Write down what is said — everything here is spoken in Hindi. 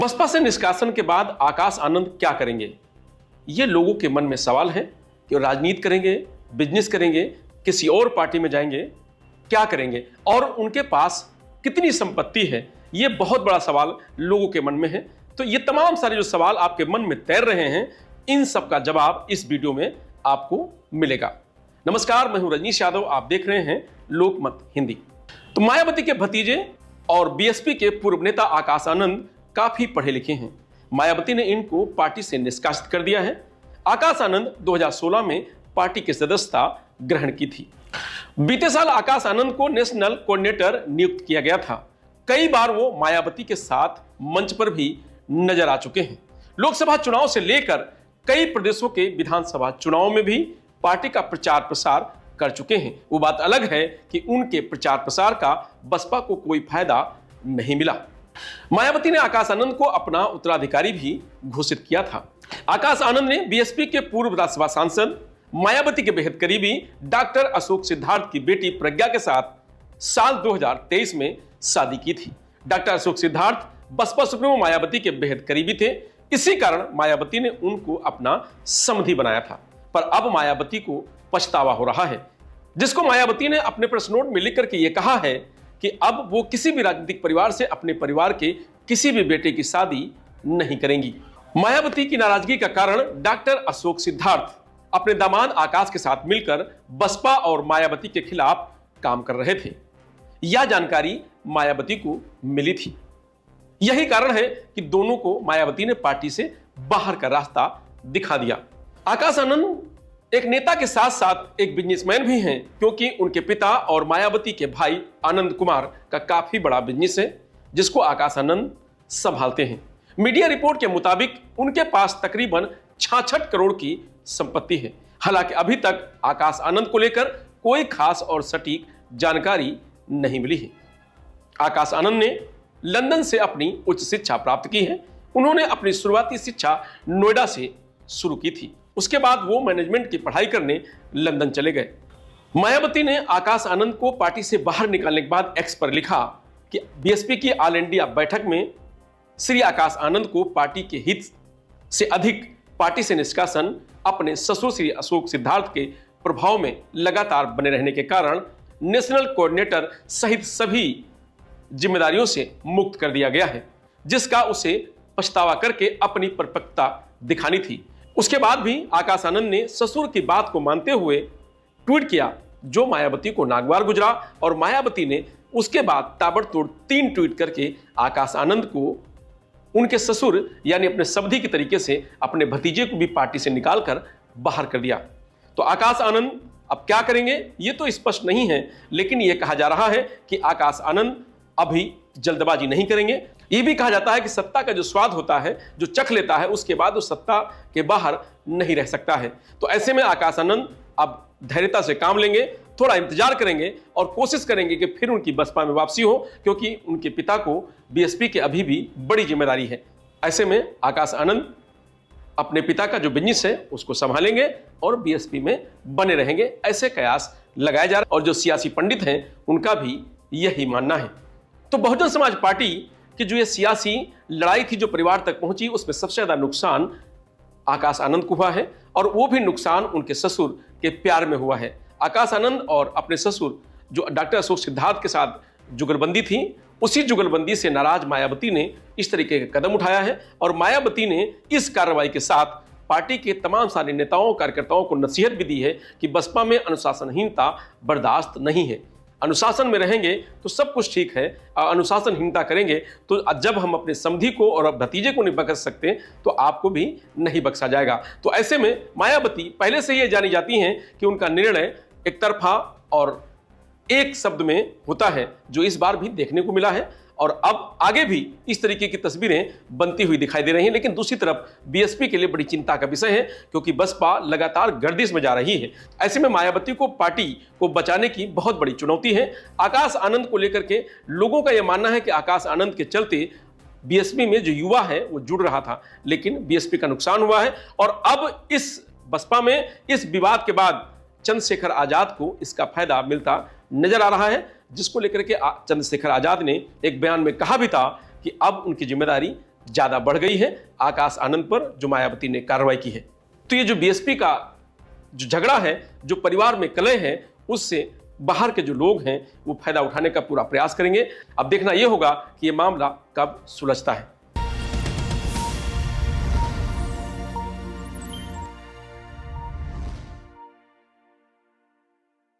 बसपा से निष्कासन के बाद आकाश आनंद क्या करेंगे, ये लोगों के मन में सवाल है कि राजनीति करेंगे, बिजनेस करेंगे, किसी और पार्टी में जाएंगे, क्या करेंगे और उनके पास कितनी संपत्ति है, ये बहुत बड़ा सवाल लोगों के मन में है। तो ये तमाम सारे जो सवाल आपके मन में तैर रहे हैं, इन सब का जवाब इस वीडियो में आपको मिलेगा। नमस्कार, मैं हूं रजनीश यादव, आप देख रहे हैं लोकमत हिंदी। तो मायावती के भतीजे और बीएसपी के पूर्व नेता आकाश आनंद काफी पढ़े लिखे हैं। मायावती ने इनको पार्टी से निष्कासित कर दिया है। आकाश आनंद 2016 में पार्टी की सदस्यता ग्रहण की थी। बीते साल आकाश आनंद को नेशनल कोऑर्डिनेटर नियुक्त किया गया था। कई बार वो मायावती के साथ मंच पर भी नजर आ चुके हैं। लोकसभा चुनाव से लेकर कई प्रदेशों के विधानसभा चुनाव में भी पार्टी का प्रचार प्रसार कर चुके हैं। वो बात अलग है कि उनके प्रचार प्रसार का बसपा को कोई फायदा नहीं मिला। मायावती ने आकाश आनंद को अपना उत्तराधिकारी भी घोषित किया था। आकाश आनंद ने बीएसपी के पूर्व राज्यसभा सांसद, मायावती के बेहद करीबी डॉक्टर अशोक सिद्धार्थ की बेटी प्रज्ञा के साथ साल 2023 में शादी की थी। डॉक्टर अशोक सिद्धार्थ बसपा सुप्रीमो मायावती के बेहद करीबी थे। इसी कारण मायावती ने उनको अपना समधी बनाया था। पर अब मायावती को पछतावा हो रहा है, जिसको मायावती ने अपने प्रेस नोट में लिख करके यह कहा है कि अब वो किसी भी राजनीतिक परिवार से अपने परिवार के किसी भी बेटे की शादी नहीं करेंगी। मायावती की नाराजगी का कारण डॉक्टर अशोक सिद्धार्थ अपने दामाद आकाश के साथ मिलकर बसपा और मायावती के खिलाफ काम कर रहे थे। यह जानकारी मायावती को मिली थी। यही कारण है कि दोनों को मायावती ने पार्टी से बाहर का रास्ता दिखा दिया। आकाश आनंद एक नेता के साथ साथ एक बिजनेसमैन भी हैं, क्योंकि उनके पिता और मायावती के भाई आनंद कुमार का काफी बड़ा बिजनेस है, जिसको आकाश आनंद संभालते हैं। मीडिया रिपोर्ट के मुताबिक उनके पास तकरीबन 66 करोड़ की संपत्ति है। हालांकि अभी तक आकाश आनंद को लेकर कोई खास और सटीक जानकारी नहीं मिली है। आकाश आनंद ने लंदन से अपनी उच्च शिक्षा प्राप्त की है। उन्होंने अपनी शुरुआती शिक्षा नोएडा से शुरू की थी। उसके बाद वो मैनेजमेंट की पढ़ाई करने लंदन चले गए। मायावती ने आकाश आनंद को पार्टी से बाहर निकालने के बाद एक्स पर लिखा कि बीएसपी की ऑल इंडिया बैठक में श्री आकाश आनंद को पार्टी के हित से अधिक पार्टी से निष्कासन अपने ससुर श्री अशोक सिद्धार्थ के प्रभाव में लगातार बने रहने के कारण नेशनल कोऑर्डिनेटर सहित सभी जिम्मेदारियों से मुक्त कर दिया गया है, जिसका उसे पछतावा करके अपनी परिपक्वता दिखानी थी। उसके बाद भी आकाश आनंद ने ससुर की बात को मानते हुए ट्वीट किया, जो मायावती को नागवार गुजरा, और मायावती ने उसके बाद ताबड़तोड़ 3 ट्वीट करके आकाश आनंद को उनके ससुर यानी अपने समधी के तरीके से अपने भतीजे को भी पार्टी से निकालकर बाहर कर दिया। तो आकाश आनंद अब क्या करेंगे ये तो स्पष्ट नहीं है, लेकिन यह कहा जा रहा है कि आकाश आनंद अभी जल्दबाजी नहीं करेंगे। यह भी कहा जाता है कि सत्ता का जो स्वाद होता है, जो चख लेता है, उसके बाद उस सत्ता के बाहर नहीं रह सकता है। तो ऐसे में आकाश आनंद अब धैर्यता से काम लेंगे, थोड़ा इंतजार करेंगे और कोशिश करेंगे कि फिर उनकी बसपा में वापसी हो, क्योंकि उनके पिता को बीएसपी के अभी भी बड़ी जिम्मेदारी है। ऐसे में आकाश आनंद अपने पिता का जो बिजनेस है उसको संभालेंगे और बीएसपी में बने रहेंगे, ऐसे कयास लगाए जा रहे हैं। और जो सियासी पंडित हैं उनका भी यही मानना है। तो बहुजन समाज पार्टी की जो ये सियासी लड़ाई थी, जो परिवार तक पहुंची, उसमें सबसे ज्यादा नुकसान आकाश आनंद को हुआ है, और वो भी नुकसान उनके ससुर के प्यार में हुआ है। आकाश आनंद और अपने ससुर जो डॉक्टर अशोक सिद्धार्थ के साथ जुगलबंदी थी, उसी जुगलबंदी से नाराज मायावती ने इस तरीके का कदम उठाया है, और मायावती ने इस कार्रवाई के साथ पार्टी के तमाम सारे नेताओं कार्यकर्ताओं को नसीहत भी दी है कि बसपा में अनुशासनहीनता बर्दाश्त नहीं है। अनुशासन में रहेंगे तो सब कुछ ठीक है, अनुशासनहीनता करेंगे तो जब हम अपने समधी को और भतीजे को नहीं बख्श सकते तो आपको भी नहीं बख्शा जाएगा। तो ऐसे में मायावती पहले से ये जानी जाती हैं कि उनका निर्णय एक तरफा और एक शब्द में होता है, जो इस बार भी देखने को मिला है, और अब आगे भी इस तरीके की तस्वीरें बनती हुई दिखाई दे रही हैं। लेकिन दूसरी तरफ बीएसपी के लिए बड़ी चिंता का विषय है, क्योंकि बसपा लगातार गर्दिश में जा रही है। ऐसे में मायावती को पार्टी को बचाने की बहुत बड़ी चुनौती है। आकाश आनंद को लेकर के लोगों का यह मानना है कि आकाश आनंद के चलते बीएसपी में जो युवा है वो जुड़ रहा था, लेकिन बीएसपी का नुकसान हुआ है। और अब इस बसपा में इस विवाद के बाद चंद्रशेखर आजाद को इसका फायदा मिलता नजर आ रहा है, जिसको लेकर के चंद्रशेखर आजाद ने एक बयान में कहा भी था कि अब उनकी जिम्मेदारी ज्यादा बढ़ गई है आकाश आनंद पर जो मायावती ने कार्रवाई की है। तो ये जो बीएसपी का जो झगड़ा है, जो परिवार में कलह है, उससे बाहर के जो लोग हैं वो फायदा उठाने का पूरा प्रयास करेंगे। अब देखना यह होगा कि यह मामला कब सुलझता है।